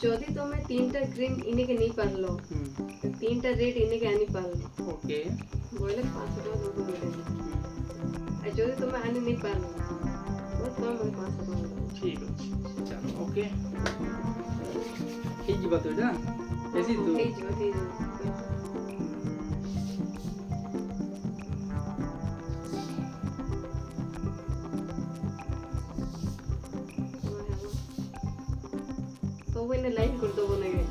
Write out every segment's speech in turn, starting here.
যদি তুমি 3টা গ্রিন ইনেকে নেই পারলো, 3টা রেড ইনেকে আনি পারলো, ওকে বলে 500 টাকা তোমাকে মিলে দেবে। আর যদি তুমি আনি নেই পারলো, তোমার মনে 500 টাকা দেবে। ঠিক আছে চলো ওকে ହେଇଯିବ ତ ଏଇଟା ବେଶୀ ତ ହେଇଯିବ ହେଇଯିବ। ସବୁ ଏଇନେ ଲାଇନ୍ କରିଦବ ନାଇଁ?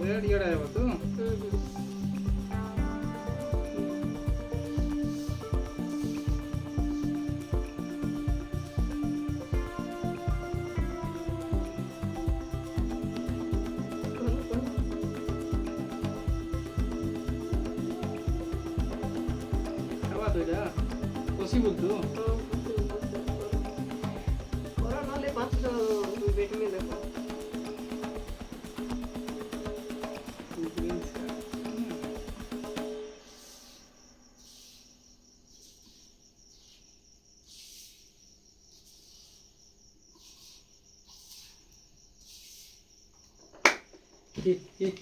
ରେଡ୍ ଇଆଡ଼େ ହେବ ତ ହେବା ତ ଏଇଟା ପସିବୁଲ୍ ତ କର ନହେଲେ 500 ବେଟ୍ ମେ ଦେଖ। hit